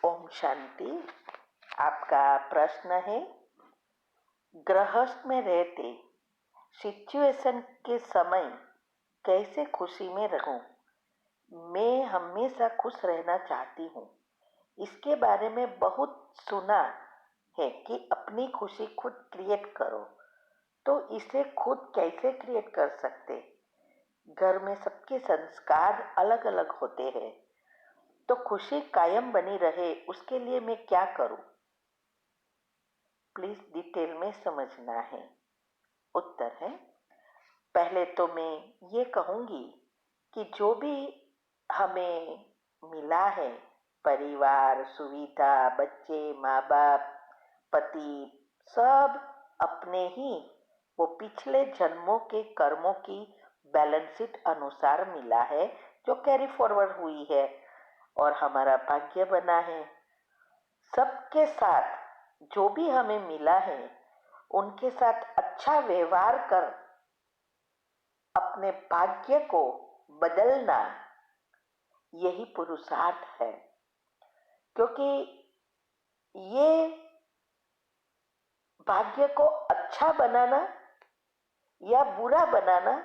ओम शांति। आपका प्रश्न है, गृहस्थ में रहते सिचुएशन के समय कैसे खुशी में रहूं? मैं हमेशा खुश रहना चाहती हूँ। इसके बारे में बहुत सुना है कि अपनी खुशी खुद क्रिएट करो। तो इसे खुद कैसे क्रिएट कर सकते? घर में सबके संस्कार अलग अलग होते हैं, तो खुशी कायम बनी रहे उसके लिए मैं क्या करूं? प्लीज डिटेल में समझना है। उत्तर है, पहले तो मैं ये कहूंगी कि जो भी हमें मिला है, परिवार, सुविधा, बच्चे, माँ बाप, पति, सब अपने ही वो पिछले जन्मों के कर्मों की बैलेंस शीट अनुसार मिला है, जो कैरी फॉरवर्ड हुई है और हमारा भाग्य बना है। सबके साथ जो भी हमें मिला है उनके साथ अच्छा व्यवहार कर अपने भाग्य को बदलना, यही पुरुषार्थ है। क्योंकि ये भाग्य को अच्छा बनाना या बुरा बनाना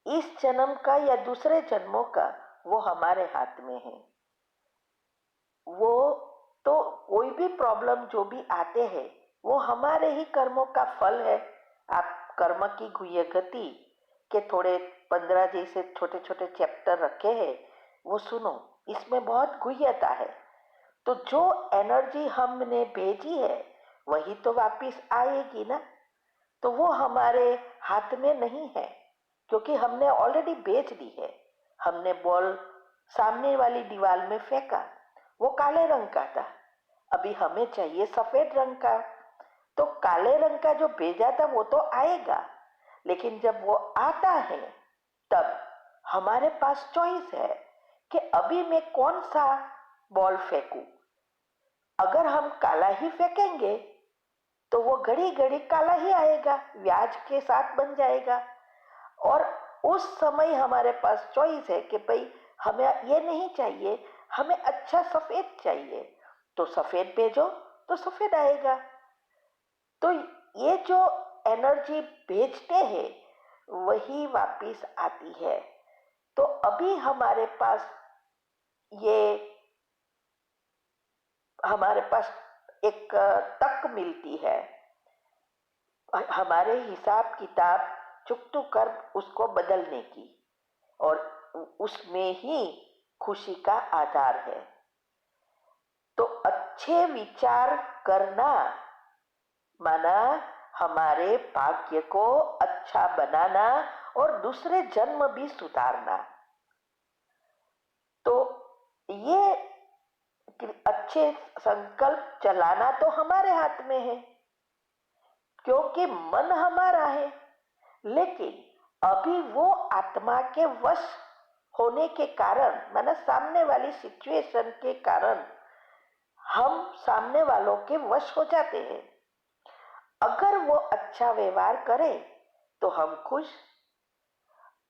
इस जन्म का या दूसरे जन्मों का वो हमारे हाथ में है। वो तो कोई भी प्रॉब्लम जो भी आते हैं वो हमारे ही कर्मों का फल है। आप कर्म की गुह्य गति के थोड़े 15 जैसे छोटे छोटे चैप्टर रखे हैं, वो सुनो, इसमें बहुत गुह्यता है। तो जो एनर्जी हमने भेजी है वही तो वापिस आएगी ना। तो वो हमारे हाथ में नहीं है, क्योंकि हमने ऑलरेडी बेच दी है। हमने बॉल सामने वाली दीवार में फेंका, वो काले रंग का था, अभी हमें चाहिए सफेद रंग का। तो काले रंग का जो भेजा था वो तो आएगा, लेकिन जब वो आता है तब हमारे पास चॉइस है कि अभी मैं कौन सा बॉल फेंकूं। अगर हम काला ही फेंकेंगे तो वो घड़ी घड़ी काला ही आएगा, व्याज के साथ बन जाएगा। और उस समय हमारे पास चॉइस है कि भाई हमें ये नहीं चाहिए, हमें अच्छा सफेद चाहिए, तो सफेद भेजो तो सफेद आएगा। तो ये जो एनर्जी भेजते हैं वही वापिस आती है। तो अभी हमारे पास एक तक मिलती है हमारे हिसाब किताब चुकतू कर उसको बदलने की, और उसमें ही खुशी का आधार है। तो अच्छे विचार करना माना हमारे भाग्य को अच्छा बनाना और दूसरे जन्म भी सुधारना। तो ये अच्छे संकल्प चलाना तो हमारे हाथ में है, क्योंकि मन हमारा है। लेकिन अभी वो आत्मा के वश होने के कारण, माना सामने वाली सिचुएशन के कारण हम सामने वालों के वश हो जाते हैं। अगर वो अच्छा व्यवहार करे तो हम खुश,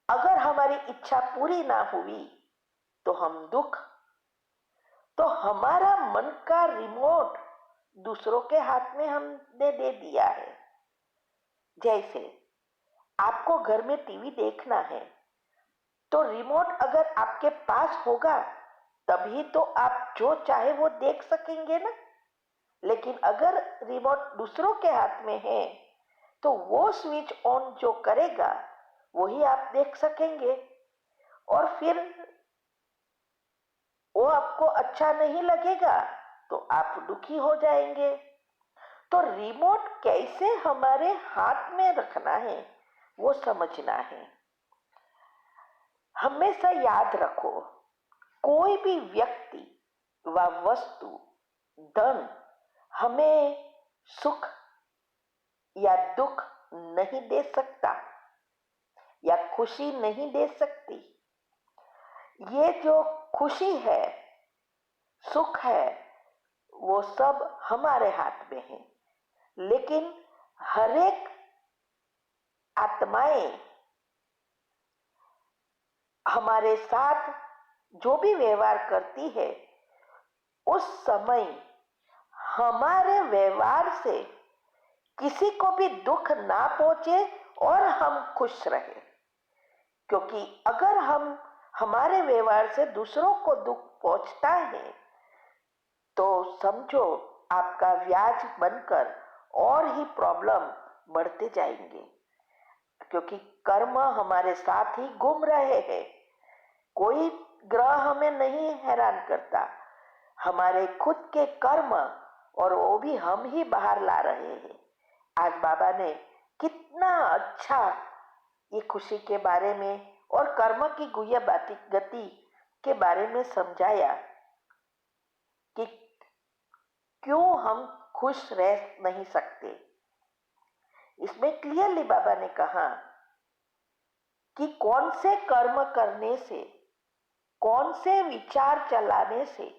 अगर हमारी इच्छा पूरी ना हुई तो हम दुख। तो हमारा मन का रिमोट दूसरों के हाथ में हमने दे दिया है। जैसे आपको घर में टीवी देखना है, तो रिमोट अगर आपके पास होगा तभी तो आप जो चाहे वो देख सकेंगे ना। लेकिन अगर रिमोट दूसरों के हाथ में है तो वो स्विच ऑन जो करेगा वही आप देख सकेंगे, और फिर वो आपको अच्छा नहीं लगेगा तो आप दुखी हो जाएंगे। तो रिमोट कैसे हमारे हाथ में रखना है वो समझना है। हमेशा याद रखो, कोई भी व्यक्ति व वस्तु, धन हमें सुख या दुख नहीं दे सकता या खुशी नहीं दे सकती। ये जो खुशी है, सुख है, वो सब हमारे हाथ में है। लेकिन हर एक आत्माएं हमारे साथ जो भी व्यवहार करती है उस समय हमारे व्यवहार से किसी को भी दुख ना पहुंचे और हम खुश रहे। क्योंकि अगर हम हमारे व्यवहार से दूसरों को दुख पहुंचता है तो समझो आपका व्याज बनकर और ही प्रॉब्लम बढ़ते जाएंगे। क्योंकि कर्म हमारे साथ ही घूम रहे हैं, कोई ग्रह हमें नहीं हैरान करता, हमारे खुद के कर्म, और वो भी हम ही बाहर ला रहे हैं। आज बाबा ने कितना अच्छा ये खुशी के बारे में और कर्म की गुह्य गति के बारे में समझाया कि क्यों हम खुश रह नहीं सकते। इसमें क्लियरली बाबा ने कहा कि कौन से कर्म करने से, कौन से विचार चलाने से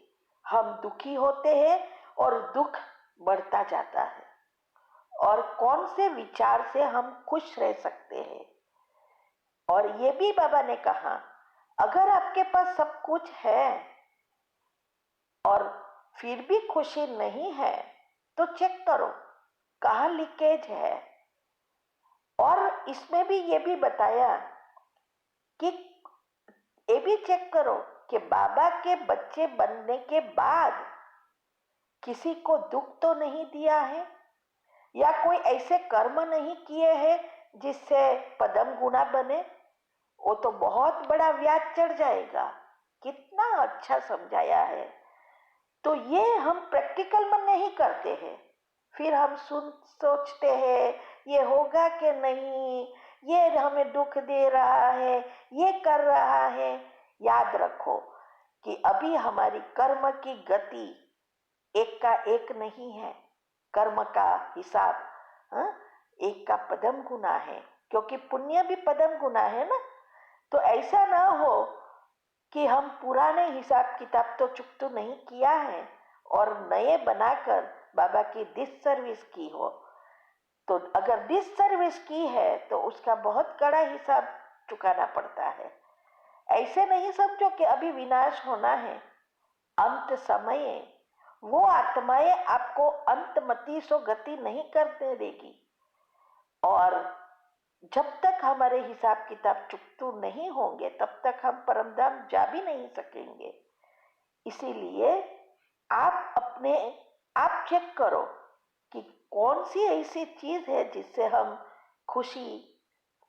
हम दुखी होते हैं और दुख बढ़ता जाता है, और कौन से विचार से हम खुश रह सकते हैं। और ये भी बाबा ने कहा अगर आपके पास सब कुछ है और फिर भी खुशी नहीं है तो चेक करो कहाँ लीकेज है। और इसमें भी ये भी बताया कि ये भी चेक करो कि बाबा के बच्चे बनने के बाद किसी को दुख तो नहीं दिया है, या कोई ऐसे कर्म नहीं किए हैं जिससे पदम गुना बने, वो तो बहुत बड़ा व्याज चढ़ जाएगा। कितना अच्छा समझाया है। तो ये हम प्रैक्टिकल में नहीं करते हैं, फिर हम सोचते हैं ये होगा कि नहीं, ये हमें दुख दे रहा है, ये कर रहा है। याद रखो कि अभी हमारी कर्म की गति एक का एक नहीं है, कर्म का हिसाब एक का पदम गुना है, क्योंकि पुण्य भी पदम गुना है ना। तो ऐसा ना हो कि हम पुराने हिसाब किताब तो चुकतो नहीं किया है और नए बनाकर बाबा की डिस सर्विस की हो। तो अगर डिस सर्विस की है तो उसका बहुत कड़ा हिसाब चुकाना पड़ता है। ऐसे नहीं समझो कि अभी विनाश होना है, अंत समय वो आत्माएं आपको अंतमति सो गति नहीं करने देगी, और जब तक हमारे हिसाब किताब चुकतू नहीं होंगे तब तक हम परमधाम जा भी नहीं सकेंगे। इसीलिए आप चेक करो कि कौन सी ऐसी चीज है जिससे हम खुशी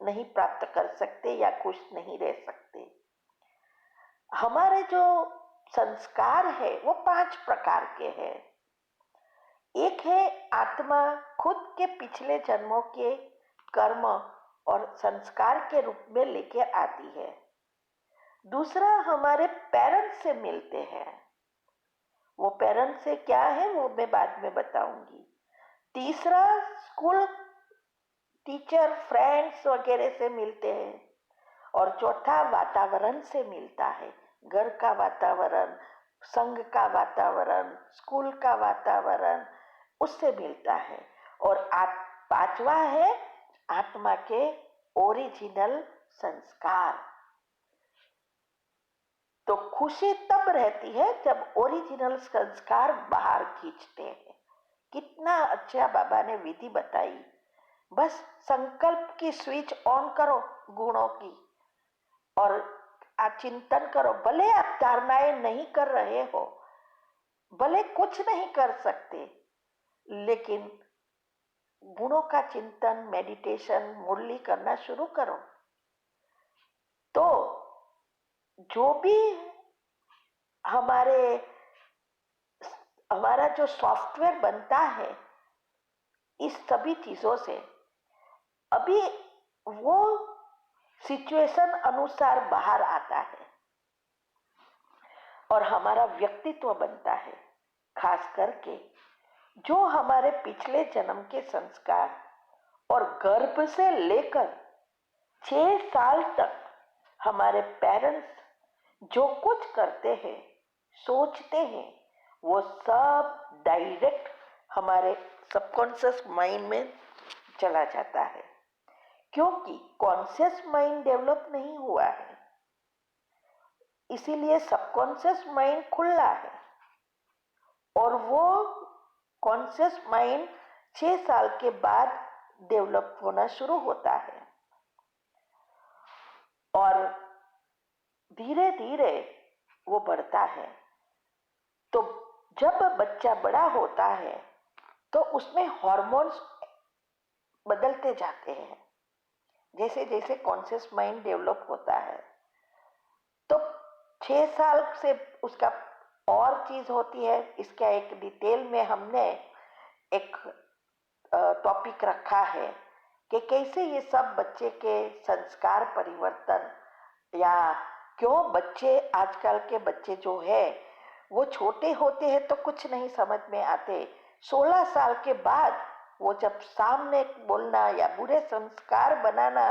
नहीं प्राप्त कर सकते या खुश नहीं रह सकते। हमारे जो संस्कार है वो 5 प्रकार के हैं। एक है आत्मा खुद के पिछले जन्मों के कर्म और संस्कार के रूप में लेकर आती है। दूसरा हमारे पेरेंट्स से मिलते हैं, वो पेरेंट्स से क्या है वो मैं बाद में बताऊंगी। तीसरा स्कूल टीचर फ्रेंड्स वगैरह से मिलते हैं, और चौथा वातावरण से मिलता है, घर का वातावरण, संघ का वातावरण, स्कूल का वातावरण, उससे मिलता है। और 5वां है आत्मा के ओरिजिनल संस्कार। तो खुशी तब रहती है जब ओरिजिनल संस्कार बाहर खींचते हैं। कितना अच्छा बाबा ने विधि बताई। बस संकल्प की स्विच ऑन करो गुणों की और चिंतन करो। भले आप धारणाएं नहीं कर रहे हो, भले कुछ नहीं कर सकते, लेकिन गुणों का चिंतन, मेडिटेशन, मुरली करना शुरू करो। तो जो भी हमारा जो सॉफ्टवेयर बनता है इस सभी चीजों से, अभी वो सिचुएशन अनुसार बाहर आता है और हमारा व्यक्तित्व बनता है। खास करके जो हमारे पिछले जन्म के संस्कार और गर्भ से लेकर 6 साल तक हमारे पेरेंट्स जो कुछ करते हैं, सोचते हैं, वो सब डायरेक्ट हमारे सबकॉन्शियस माइंड में चला जाता है, क्योंकि कॉन्शियस माइंड डेवलप नहीं हुआ है। इसीलिए सबकॉन्शियस माइंड खुला है। और वो कॉन्शियस माइंड 6 साल के बाद डेवलप होना शुरू होता है और धीरे धीरे वो बढ़ता है। तो जब बच्चा बड़ा होता है तो उसमें हार्मोन्स बदलते जाते हैं। जैसे जैसे कॉन्शियस माइंड डेवलप होता है तो 6 साल से उसका और चीज होती है। इसका एक डिटेल में हमने एक टॉपिक रखा है कि कैसे ये सब बच्चे के संस्कार परिवर्तन, या क्यों बच्चे, आजकल के बच्चे जो है वो छोटे होते हैं तो कुछ नहीं समझ में आते, 16 साल के बाद वो जब सामने बोलना या बुरे संस्कार बनाना,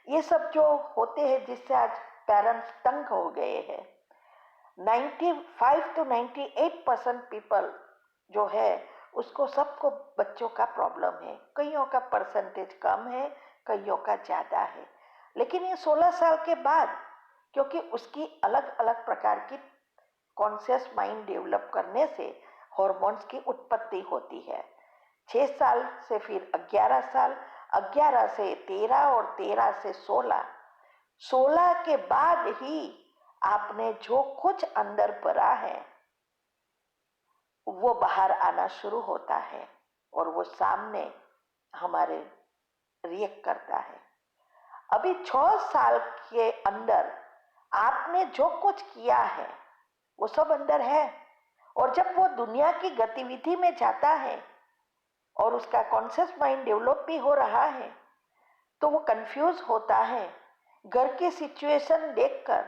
ये सब जो होते हैं जिससे आज पेरेंट्स तंग हो गए हैं। 95 to 98% पीपल जो है उसको, सबको बच्चों का प्रॉब्लम है। कईयों का परसेंटेज कम है, कईयों का ज़्यादा है, लेकिन ये 16 साल के बाद, क्योंकि उसकी अलग अलग प्रकार की कॉन्शियस माइंड डेवलप करने से हार्मोन्स की उत्पत्ति होती है। 6 साल से फिर 11 साल, 11 से 13 और 13 से 16, 16 के बाद ही आपने जो कुछ अंदर भरा है वो बाहर आना शुरू होता है और वो सामने हमारे रिएक्ट करता है। अभी 6 साल के अंदर आपने जो कुछ किया है वो सब अंदर है, और जब वो दुनिया की गतिविधि में जाता है और उसका कॉन्शियस माइंड डेवलप भी हो रहा है तो वो कंफ्यूज होता है। घर की सिचुएशन देखकर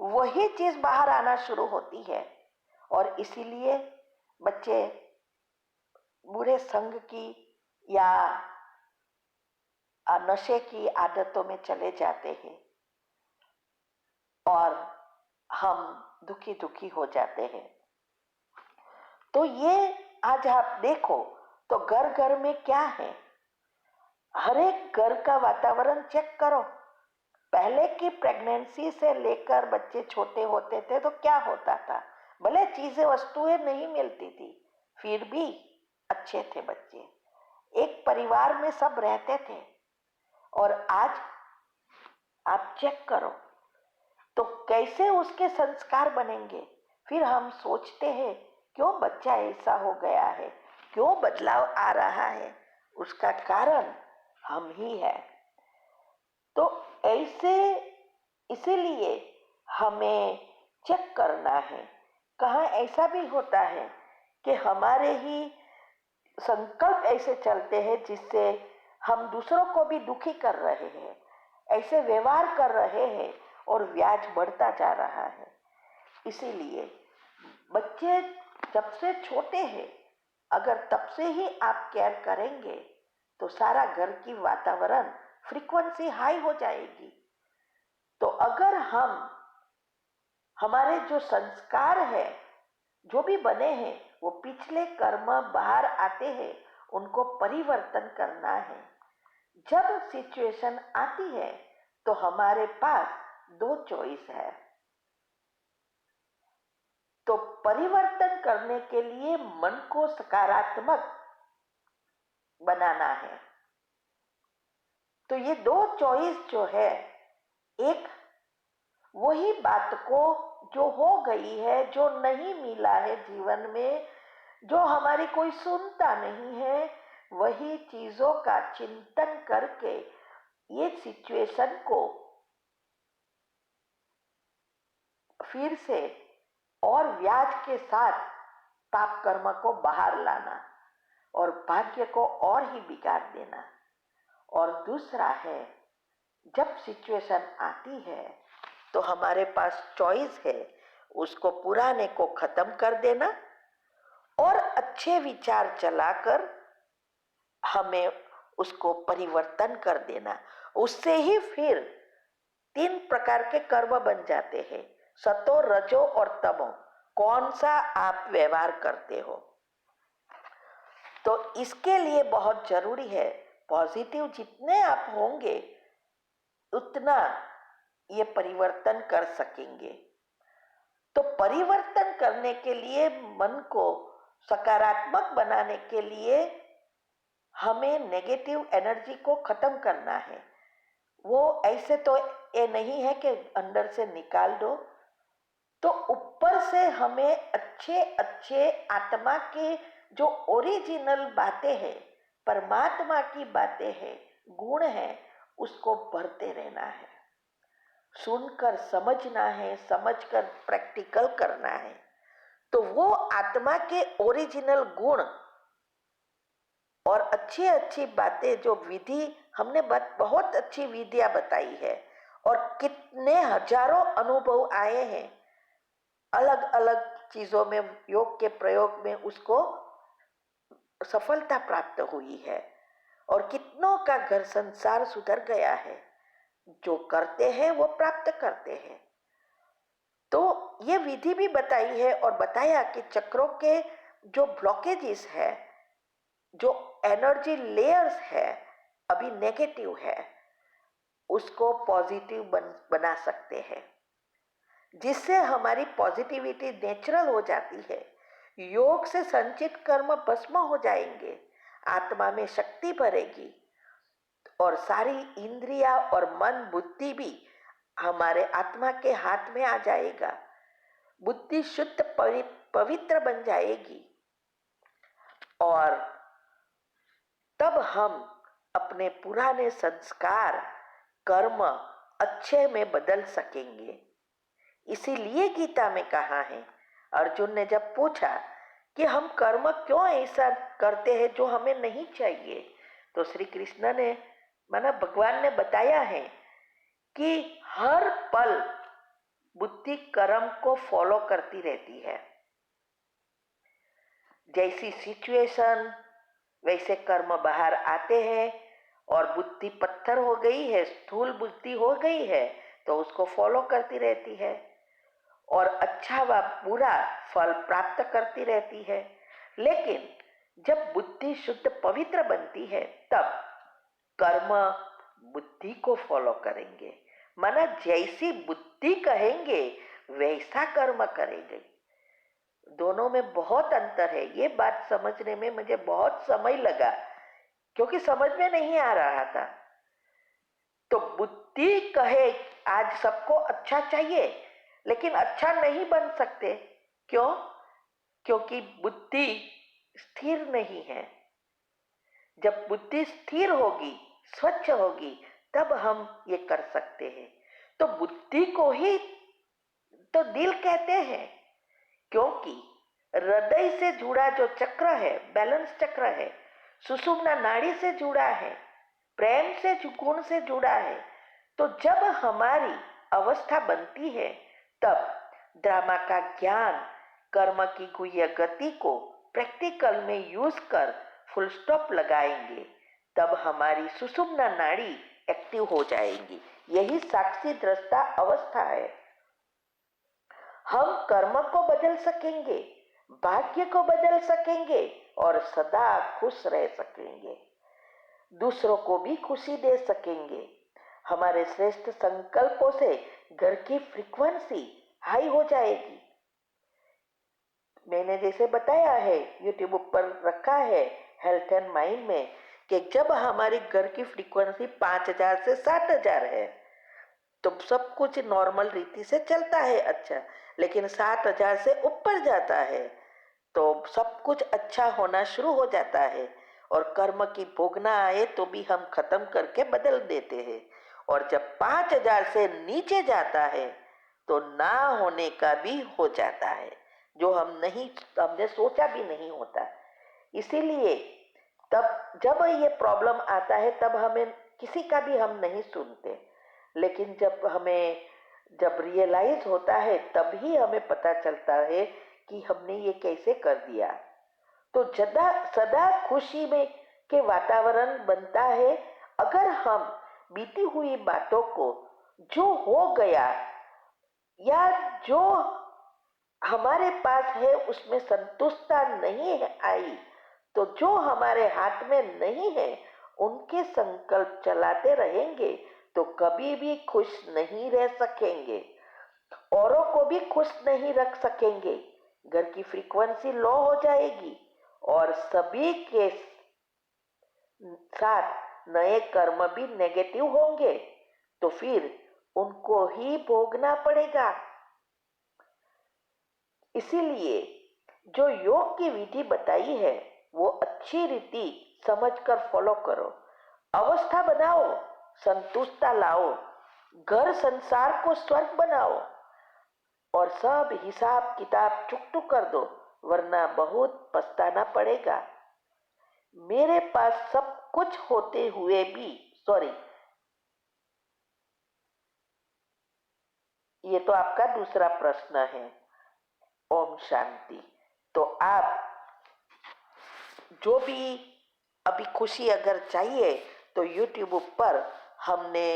वही चीज बाहर आना शुरू होती है और इसीलिए बच्चे बुरे संग की या नशे की आदतों में चले जाते हैं और हम दुखी दुखी हो जाते हैं। तो ये आज आप देखो तो घर घर में क्या है, हर एक घर का वातावरण चेक करो। पहले की प्रेगनेंसी से लेकर बच्चे छोटे होते थे तो क्या होता था, भले चीजें वस्तुएं नहीं मिलती थी फिर भी अच्छे थे बच्चे, एक परिवार में सब रहते थे। और आज आप चेक करो तो कैसे उसके संस्कार बनेंगे। फिर हम सोचते हैं क्यों बच्चा ऐसा हो गया है, क्यों बदलाव आ रहा है, उसका कारण हम ही है। तो ऐसे इसीलिए हमें चेक करना है। कहाँ ऐसा भी होता है कि हमारे ही संकल्प ऐसे चलते हैं जिससे हम दूसरों को भी दुखी कर रहे हैं, ऐसे व्यवहार कर रहे हैं और ब्याज बढ़ता जा रहा है। इसीलिए बच्चे जब से छोटे हैं, अगर तब से ही आप केयर करेंगे तो सारा घर की वातावरण फ्रीक्वेंसी हाई हो जाएगी। तो अगर हम हमारे जो संस्कार है जो भी बने हैं वो पिछले कर्म बाहर आते हैं, उनको परिवर्तन करना है। जब सिचुएशन आती है तो हमारे पास दो चॉइस है। तो परिवर्तन करने के लिए मन को सकारात्मक बनाना है। तो ये दो चॉइस जो है, एक वही बात को जो हो गई है, जो नहीं मिला है जीवन में, जो हमारी कोई सुनता नहीं है, वही चीजों का चिंतन करके ये सिचुएशन को फिर से और व्याज के साथ पाप कर्म को बाहर लाना और भाग्य को और ही बिगाड़ देना। और दूसरा है, जब सिचुएशन आती है तो हमारे पास चॉइस है उसको पुराने को खत्म कर देना और अच्छे विचार चलाकर हमें उसको परिवर्तन कर देना। उससे ही फिर 3 प्रकार के कर्म बन जाते हैं, सतो, रजो और तमो। कौन सा आप व्यवहार करते हो। तो इसके लिए बहुत जरूरी है, पॉजिटिव जितने आप होंगे उतना ये परिवर्तन कर सकेंगे। तो परिवर्तन करने के लिए मन को सकारात्मक बनाने के लिए हमें नेगेटिव एनर्जी को खत्म करना है। वो ऐसे तो ये नहीं है कि अंदर से निकाल दो, तो ऊपर से हमें अच्छे अच्छे आत्मा के जो ओरिजिनल बातें हैं, परमात्मा की बातें हैं, गुण हैं, उसको भरते रहना है। सुनकर समझना है, समझकर प्रैक्टिकल करना है। तो वो आत्मा के ओरिजिनल गुण और अच्छी अच्छी बातें, जो विधि हमने बहुत अच्छी विधियां बताई है और कितने हजारों अनुभव आए हैं अलग अलग चीजों में, योग के प्रयोग में उसको सफलता प्राप्त हुई है और कितनों का घर संसार सुधर गया है। जो करते हैं वो प्राप्त करते हैं। तो ये विधि भी बताई है और बताया कि चक्रों के जो ब्लॉकेजेस है, जो एनर्जी लेयर्स है, अभी नेगेटिव है, उसको पॉजिटिव बना सकते हैं, जिससे हमारी पॉजिटिविटी नेचुरल हो जाती है। योग से संचित कर्म भस्म हो जाएंगे, आत्मा में शक्ति भरेगी और सारी इंद्रिया और मन बुद्धि भी हमारे आत्मा के हाथ में आ जाएगा। बुद्धि शुद्ध पवित्र बन जाएगी और तब हम अपने पुराने संस्कार कर्म अच्छे में बदल सकेंगे। इसीलिए गीता में कहा है, अर्जुन ने जब पूछा कि हम कर्म क्यों ऐसा करते हैं जो हमें नहीं चाहिए, तो श्री कृष्ण ने, माना भगवान ने बताया है कि हर पल बुद्धि कर्म को फॉलो करती रहती है। जैसी सिचुएशन वैसे कर्म बाहर आते हैं और बुद्धि पत्थर हो गई है, स्थूल बुद्धि हो गई है, तो उसको फॉलो करती रहती है और अच्छा व बुरा फल प्राप्त करती रहती है। लेकिन जब बुद्धि शुद्ध पवित्र बनती है, तब कर्म बुद्धि को फॉलो करेंगे। माना जैसी बुद्धि कहेंगे वैसा कर्म करेंगे। दोनों में बहुत अंतर है। ये बात समझने में मुझे बहुत समय लगा, क्योंकि समझ में नहीं आ रहा था। तो बुद्धि कहे आज सबको अच्छा चाहिए, लेकिन अच्छा नहीं बन सकते। क्यों? क्योंकि बुद्धि स्थिर नहीं है। जब बुद्धि स्थिर होगी, स्वच्छ होगी, तब हम ये कर सकते हैं। तो बुद्धि को ही तो दिल कहते हैं, क्योंकि हृदय से जुड़ा जो चक्र है, बैलेंस चक्र है, सुषुम्ना नाड़ी से जुड़ा है, प्रेम से गुण से जुड़ा है। तो जब हमारी अवस्था बनती है, तब ड्रामा का ज्ञान, कर्म की गुह्य गति को प्रैक्टिकल में यूज कर फुल स्टॉप लगाएंगे, तब हमारी सुषुम्ना नाड़ी एक्टिव हो जाएंगी। यही साक्षी दृष्टा अवस्था है। हम कर्म को बदल सकेंगे, भाग्य को बदल सकेंगे और सदा खुश रह सकेंगे, दूसरों को भी खुशी दे सकेंगे। हमारे श्रेष्ठ संकल्पों से घर की फ्रीक्वेंसी हाई हो जाएगी। मैंने जैसे बताया है, यूट्यूब पर रखा है हेल्थ एंड माइंड में, कि जब हमारी घर की फ्रीक्वेंसी 5000 से 60,000 है, तो सब कुछ नॉर्मल रीति से चलता है अच्छा। लेकिन 60,000 से ऊपर जाता है तो सब कुछ अच्छा होना शुरू हो जाता है और कर्म की भोगना आए तो भी हम खत्म करके बदल देते हैं। और जब 5,000 से नीचे जाता है तो ना होने का भी हो जाता है, जो हमने सोचा भी नहीं होता। इसीलिए तब जब ये प्रॉब्लम आता है, तब हमें किसी का भी हम नहीं सुनते। लेकिन जब रियलाइज होता है, तभी हमें पता चलता है कि हमने ये कैसे कर दिया। तो सदा खुशी में के वातावरण बनता है अगर हम बीती हुई बातों को, जो हो गया या जो हमारे पास है, उसमें संतुष्टता नहीं है आई, तो जो हमारे हाथ में नहीं है उनके संकल्प चलाते रहेंगे तो कभी भी खुश नहीं रह सकेंगे, औरों को भी खुश नहीं रख सकेंगे। घर की फ्रीक्वेंसी लो हो जाएगी और सभी के साथ नए कर्म भी नेगेटिव होंगे, तो फिर उनको ही भोगना पड़ेगा। इसीलिए जो योग की विधि बताई है वो अच्छी रीति समझकर फॉलो करो, अवस्था बनाओ, संतुष्टता लाओ, घर संसार को स्वर्ग बनाओ और सब हिसाब किताब चुकतू कर दो, वरना बहुत पछताना पड़ेगा। मेरे पास सब कुछ होते हुए भी, सॉरी, ये तो आपका दूसरा प्रश्न है। ओम शांति। तो आप जो भी अभी खुशी अगर चाहिए तो यूट्यूब पर हमने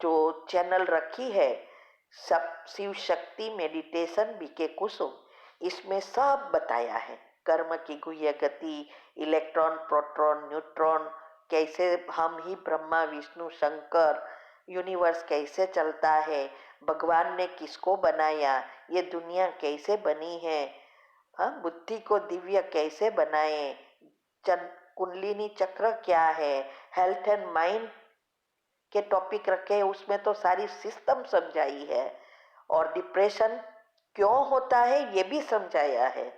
जो चैनल रखी है सब शिव शक्ति मेडिटेशन बीके कुसुम, इसमें सब बताया है। कर्म की गुह्य गति, इलेक्ट्रॉन प्रोटॉन न्यूट्रॉन, कैसे हम ही ब्रह्मा विष्णु शंकर, यूनिवर्स कैसे चलता है, भगवान ने किसको बनाया, ये दुनिया कैसे बनी है, हाँ, बुद्धि को दिव्य कैसे बनाए, कुंडलिनी चक्र क्या है, हेल्थ एंड माइंड के टॉपिक रखे हैं, उसमें तो सारी सिस्टम समझाई है और डिप्रेशन क्यों होता है ये भी समझाया है,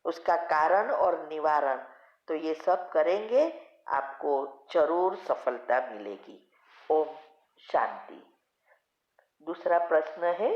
उसका कारण और निवारण। तो ये सब करेंगे, आपको जरूर सफलता मिलेगी। ओम शांति। दूसरा प्रश्न है,